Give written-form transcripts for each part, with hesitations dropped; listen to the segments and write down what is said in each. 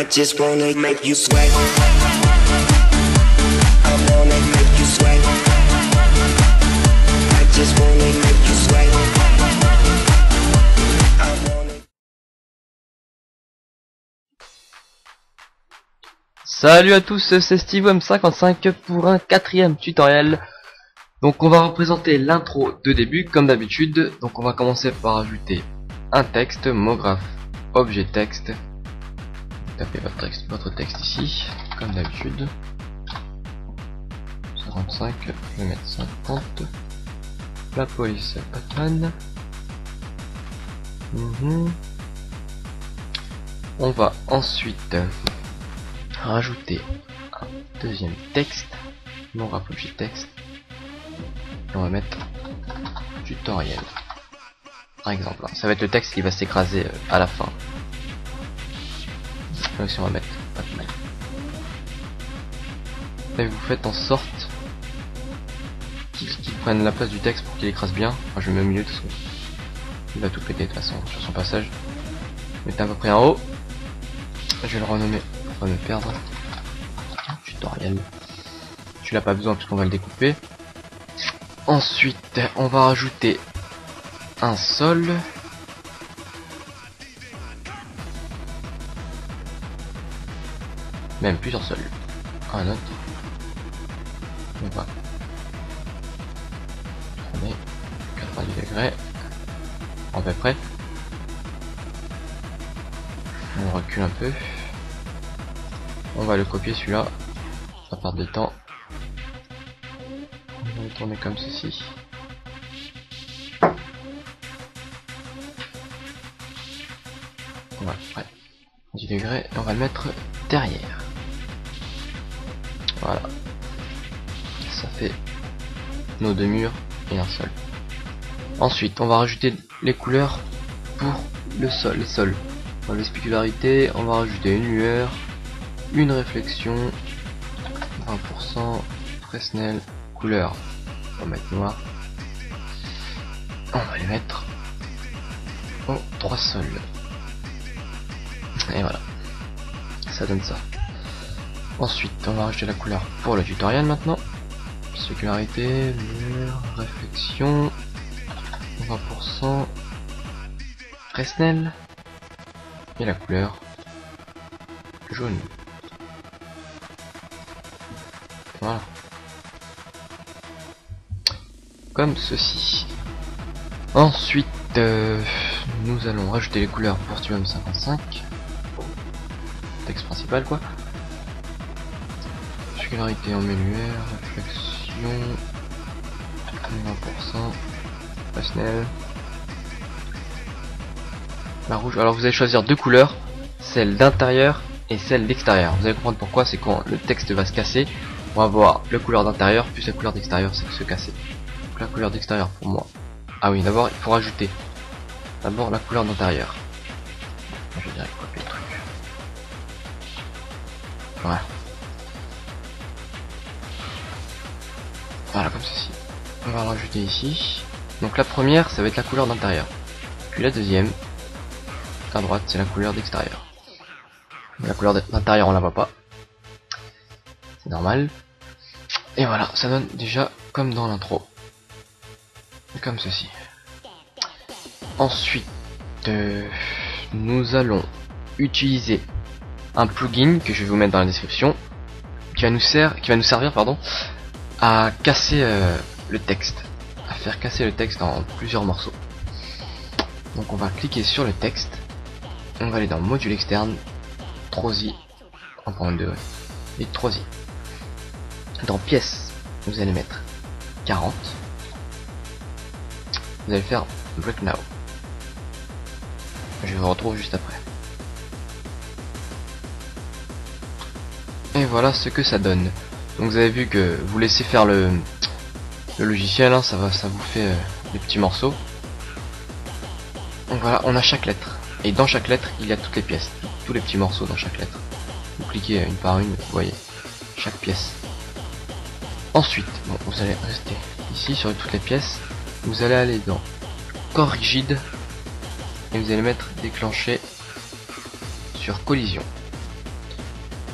I just wanna make you sweat. I wanna make you sweat. I just wanna make you sweat. I wanna... Salut à tous, c'est SteveWM55 pour un 4e tutoriel. Donc on va représenter l'intro de début comme d'habitude. Donc on va commencer par ajouter un texte, mot graphe, objet texte. Tapez votre texte ici, comme d'habitude. 55, je vais mettre 50. La police Batman. On va ensuite rajouter un deuxième texte, mot graphe, objet texte. Et on va mettre tutoriel. Par exemple, ça va être le texte qui va s'écraser à la fin. Là aussi on va mettre Batman. Et vous faites en sorte qu'il prenne la place du texte pour qu'il écrase bien. Enfin, je le mets au milieu de toute façon. Il va tout péter de toute façon sur son passage. Mettez à peu près en haut. Je vais le renommer pour pas me perdre. Tutoriel. Tu l'as pas besoin puisqu'on va le découper. Ensuite, on va rajouter un sol. Même plusieurs sols. Un autre. On va tourner 90 degrés. À peu près. On recule un peu. On va le copier celui-là. Ça part de temps. On va le tourner comme ceci. Voilà, ouais. 10 degrés. Et on va le mettre derrière. Voilà. Ça fait nos deux murs et un sol. Ensuite, on va rajouter les couleurs pour le sol, les sols. Dans les spécularités, on va rajouter une lueur, une réflexion, 20%, Fresnel, couleur. On va mettre noir. On va les mettre aux 3 sols. Et voilà. Ça donne ça. Ensuite, on va rajouter la couleur pour le tutoriel maintenant. Spécularité, lueur, réflexion, 20%, Fresnel. Et la couleur jaune. Voilà. Comme ceci. Ensuite, nous allons rajouter les couleurs pour SteveWM55. Texte principal quoi. Spécularité en lumière, réflexion, 20%, Fresnel. La rouge, alors vous allez choisir deux couleurs, celle d'intérieur et celle d'extérieur. Vous allez comprendre pourquoi, c'est quand le texte va se casser, on va voir la couleur d'intérieur plus la couleur d'extérieur, c'est se casser. Donc la couleur d'extérieur pour moi. Ah oui, d'abord il faut rajouter d'abord la couleur d'intérieur. Je vais direct copier le truc. Voilà. Voilà comme ceci. On va le rajouter ici. Donc la première ça va être la couleur d'intérieur. Puis la deuxième à droite c'est la couleur d'extérieur. La couleur d'intérieur on la voit pas, c'est normal. Et voilà, ça donne déjà comme dans l'intro, comme ceci. Ensuite nous allons utiliser un plugin que je vais vous mettre dans la description qui va nous servir à casser le texte, à faire casser le texte en plusieurs morceaux. Donc on va cliquer sur le texte. On va aller dans module externe, Trosi, 1.2 et Trosi. Dans pièces, vous allez mettre 40. Vous allez faire Break Now. Je vous retrouve juste après. Et voilà ce que ça donne. Donc vous avez vu que vous laissez faire le logiciel, hein, ça vous fait des petits morceaux. Donc voilà, on a chaque lettre. Et dans chaque lettre, il y a toutes les pièces, tous les petits morceaux dans chaque lettre. Vous cliquez une par une, vous voyez, chaque pièce. Ensuite, bon, vous allez rester ici sur toutes les pièces. Vous allez aller dans corps rigide et vous allez mettre déclencher sur collision.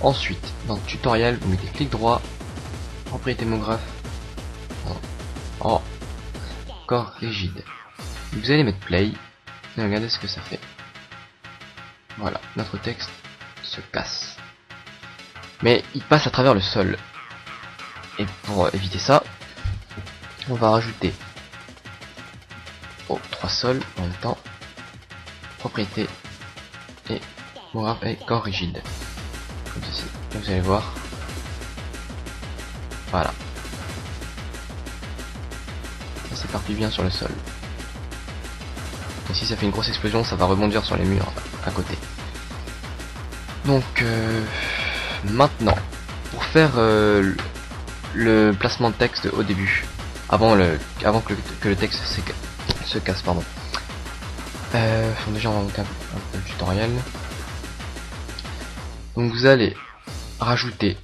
Ensuite, dans le tutoriel, vous mettez clic droit, propriété monographe, corps rigide. Vous allez mettre play et regardez ce que ça fait. Voilà, notre texte se casse. Mais il passe à travers le sol. Et pour éviter ça, on va rajouter 3 sols en même temps. Propriété et monographe et corps rigide. Comme ceci. Vous allez voir. Voilà. Ça s'éparpille bien sur le sol. Et si ça fait une grosse explosion, ça va rebondir sur les murs à côté. Donc maintenant, pour faire le placement de texte au début, avant que le texte se casse, pardon. Déjà on va monter un peu le tutoriel. Donc vous allez rajouter,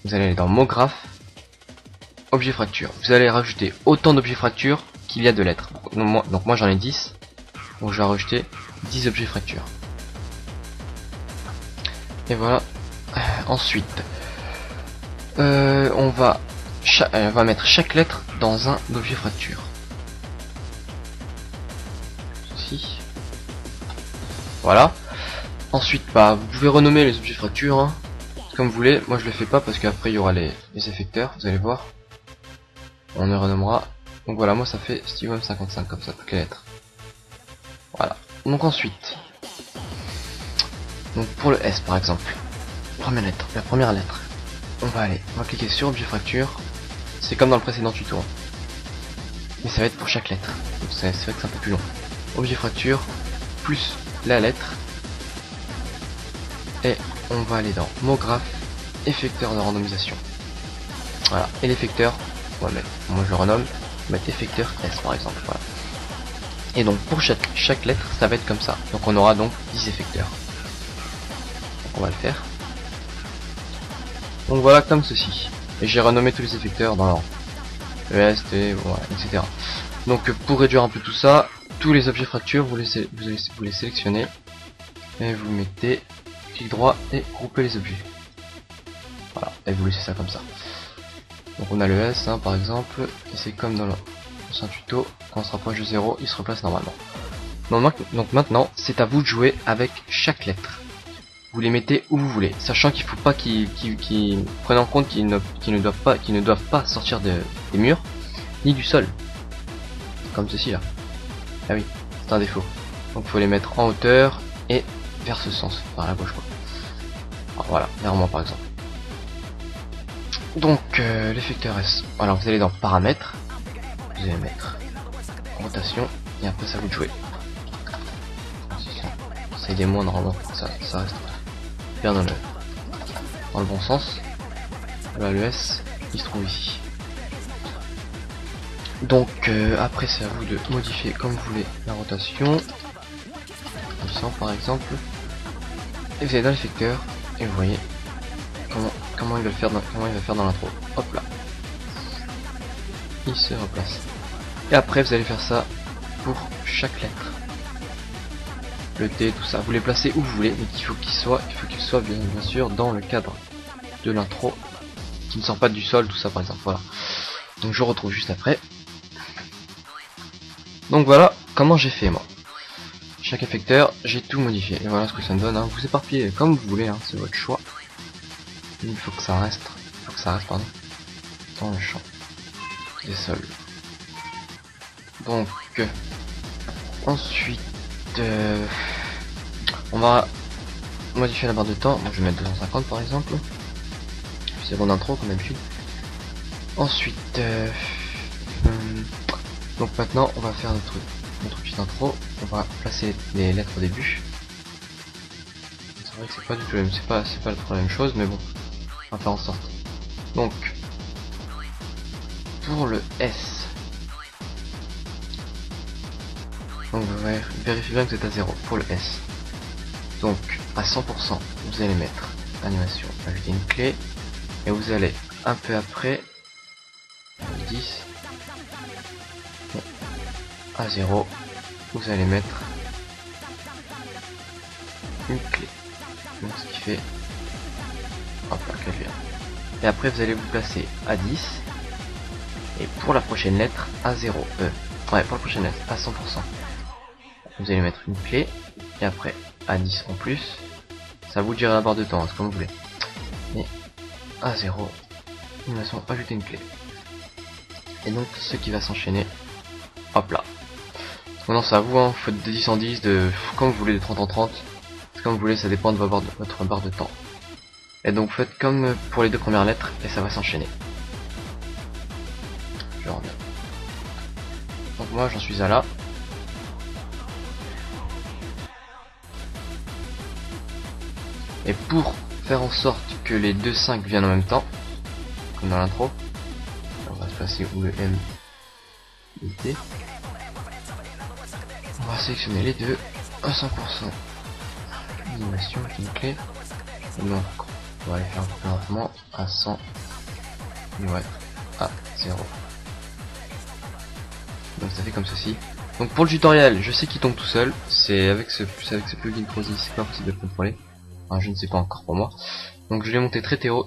vous allez aller dans mot graphe, objet fracture. Vous allez rajouter autant d'objets fracture qu'il y a de lettres. Donc moi j'en ai 10, donc je vais rajouter 10 objets fracture. Et voilà. Ensuite, on va mettre chaque lettre dans un objet fracture. Ceci. Voilà. Ensuite, vous pouvez renommer les objets fracture hein, comme vous voulez. Moi je le fais pas parce qu'après il y aura les effecteurs, vous allez voir. On les renommera. Donc voilà, moi ça fait Steven 55 comme ça, toutes les lettres. Voilà. Donc ensuite, donc pour le S par exemple, la première lettre, on va cliquer sur objet fracture. C'est comme dans le précédent tuto, hein. Mais ça va être pour chaque lettre. Donc c'est vrai que c'est un peu plus long. Objet fracture plus la lettre. Et on va aller dans mot graphe, effecteur de randomisation. Voilà. Et l'effecteur, on va mettre, moi je le renomme, on va mettre effecteur S par exemple. Voilà. Et donc pour chaque lettre, ça va être comme ça. Donc on aura donc 10 effecteurs. Donc on va le faire. Donc voilà comme ceci. Et j'ai renommé tous les effecteurs dans l'ordre. ES, T, voilà, etc. Donc pour réduire un peu tout ça, tous les objets fracture, vous les sélectionnez. Et vous mettez clic droit et grouper les objets. Voilà, et vous laissez ça comme ça. Donc on a le S hein, par exemple, et c'est comme dans l'ancien tuto, quand on se rapproche de 0, il se replace normalement. Donc maintenant, c'est à vous de jouer avec chaque lettre. Vous les mettez où vous voulez, sachant qu'il faut pas qu'ils prennent en compte qu'ils ne doivent pas sortir des murs, ni du sol. Comme ceci là. Ah oui, c'est un défaut. Donc il faut les mettre en hauteur et vers ce sens, par la gauche quoi. Alors, voilà, vers moi par exemple. Donc l'effecteur S. Alors vous allez dans paramètres, vous allez mettre rotation et après ça vous de jouer. Ça aide moins normalement, ça reste bien dans le bon sens. Voilà le S, il se trouve ici. Donc après c'est à vous de modifier comme vous voulez la rotation. Comme ça par exemple. Et vous allez dans l'effecteur et vous voyez comment il va faire dans l'intro. Hop là. Il se replace. Et après vous allez faire ça pour chaque lettre. Le T, tout ça, vous les placez où vous voulez, mais il faut qu'il soit bien sûr dans le cadre de l'intro, qui ne sort pas du sol, tout ça par exemple. Voilà. Donc je retrouve juste après. Donc voilà comment j'ai fait moi. Chaque effecteur, j'ai tout modifié. Et voilà ce que ça me donne. Hein. Vous éparpillez comme vous voulez, hein. C'est votre choix. Il faut que ça reste, pardon, dans le champ des sols. Donc ensuite on va modifier la barre de temps. Moi je vais mettre 250 par exemple. C'est bon intro comme d'habitude. Ensuite donc maintenant on va faire notre petite intro. On va placer les lettres au début. C'est vrai que c'est pas du tout même, c'est pas la même chose, mais bon, on va faire en sorte. Donc pour le S, donc vous vérifiez bien que vous êtes à 0 pour le S. Donc à 100% vous allez mettre animation, ajouter une clé, et vous allez un peu après 10 à 0, vous allez mettre une clé. Donc ce qui fait hop là, clavier. Et après vous allez vous placer à 10. Et pour la prochaine lettre à 0. Ouais, pour la prochaine lettre à 100%. Vous allez mettre une clé. Et après à 10 en plus. Ça vous dira la barre de temps, hein, c'est comme vous voulez. Et à 0. Nous allons ajouter une clé. Et donc ce qui va s'enchaîner. Hop là. Maintenant c'est à vous, hein, vous faites de 10 en 10, de comme vous voulez, de 30 en 30. Comme vous voulez, ça dépend de votre barre de temps. Et donc faites comme pour les deux premières lettres et ça va s'enchaîner. Je reviens. Donc moi j'en suis à là. Et pour faire en sorte que les deux 5 viennent en même temps, comme dans l'intro, on va se passer où le M et T. On va sélectionner les deux à 100%. Animation avec une clé. Et donc on va aller faire un peu lentement à 100. Et ouais, à 0. Donc ça fait comme ceci. Donc pour le tutoriel, je sais qu'il tombe tout seul. C'est avec ce plugin Prozis, c'est pas possible de le contrôler. Enfin, je ne sais pas encore pour moi. Donc je l'ai monté très haut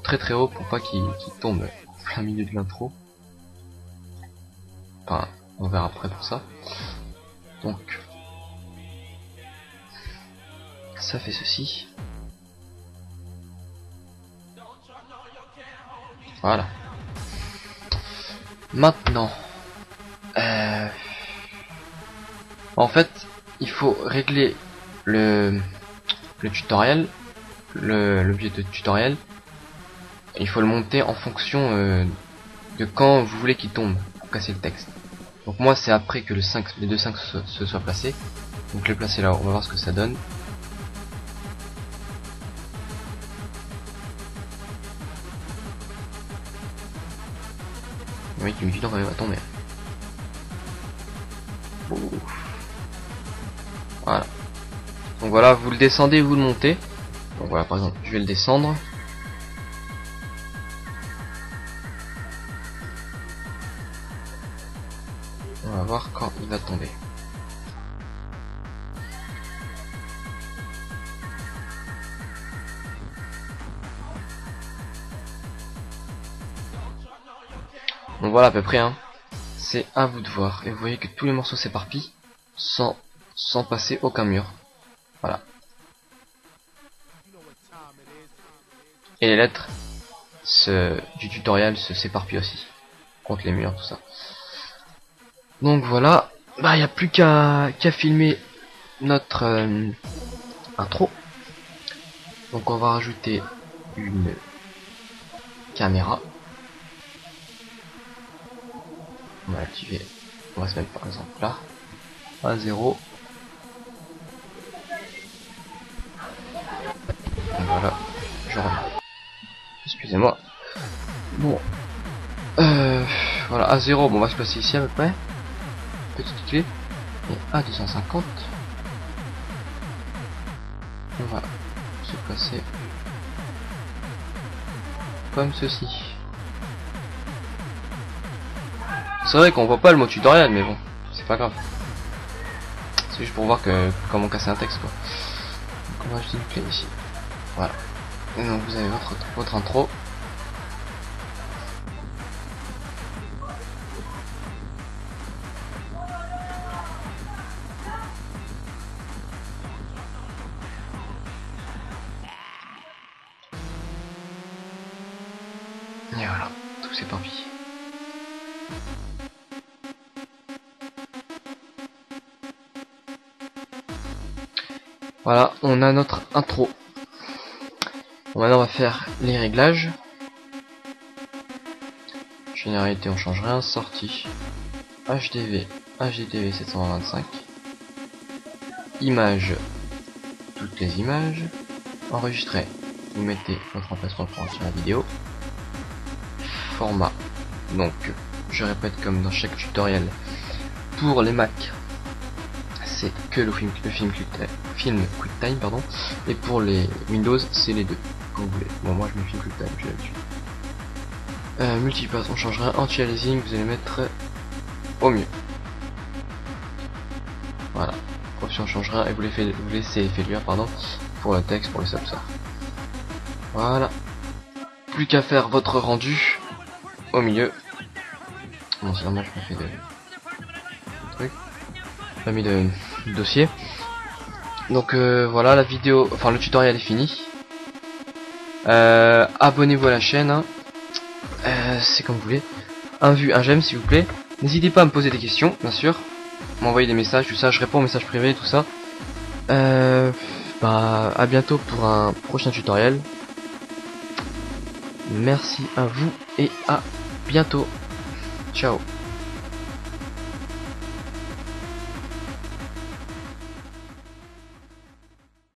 pour pas qu'il tombe en plein milieu de l'intro. Enfin, on verra après pour ça. Donc ça fait ceci. Voilà. Maintenant, en fait, il faut régler le tutoriel, l'objet de tutoriel. Il faut le monter en fonction de quand vous voulez qu'il tombe pour casser le texte. Donc moi c'est après que les deux 5 se soient placés. Donc les placer là, on va voir ce que ça donne. Oui, tu me dis non, quand même à tomber. Voilà. Donc voilà, vous le descendez, vous le montez. Donc voilà, par exemple, je vais le descendre. On va voir quand il va tomber. Donc voilà à peu près, hein. C'est à vous de voir. Et vous voyez que tous les morceaux s'éparpillent sans passer aucun mur. Voilà. Et les lettres du tutoriel se s'éparpillent aussi. Contre les murs, tout ça. Donc voilà. Bah il n'y a plus qu'à filmer notre intro. Donc on va rajouter une caméra. On va activer. On va se mettre par exemple là. À 0. Voilà. Je reviens. Excusez-moi. Bon. Voilà, à 0, bon, on va se placer ici à peu près. Petite clé. Et à 250. On va se placer comme ceci. C'est vrai qu'on voit pas le mot tutoriel, mais bon, c'est pas grave. C'est juste pour voir comment casser un texte, quoi. Donc on va ajouter une clé ici. Voilà. Et donc vous avez votre intro. Et voilà, tout s'éparpille. Voilà, on a notre intro. Bon, maintenant on va faire les réglages. Généralité on change rien, sortie HDV, HDTV 725. Images, toutes les images. Enregistrer, vous mettez votre emplacement pour enregistrer la vidéo. Format, donc je répète comme dans chaque tutoriel, pour les Mac c'est que le film QuickTime, pardon, et pour les Windows c'est les deux, comme vous voulez. Bon, moi je mets film QuickTime, je l'ai là-dessus. Multipass, on change rien. Anti-aliasing, vous allez mettre au mieux. Voilà. Option change rien et vous laissez effet lueur, pardon, pour le texte, pour les subs. Voilà. plus qu'à faire votre rendu au milieu. Bon, c'est normal, je me fais de trucs. Pas mis de dossier. Donc voilà, la vidéo, enfin le tutoriel est fini. Abonnez-vous à la chaîne. Hein. C'est comme vous voulez. Un vu, un j'aime s'il vous plaît. N'hésitez pas à me poser des questions, bien sûr. M'envoyer des messages, tout ça. Je réponds aux messages privés, tout ça. Bah, à bientôt pour un prochain tutoriel. Merci à vous et à bientôt. Ciao.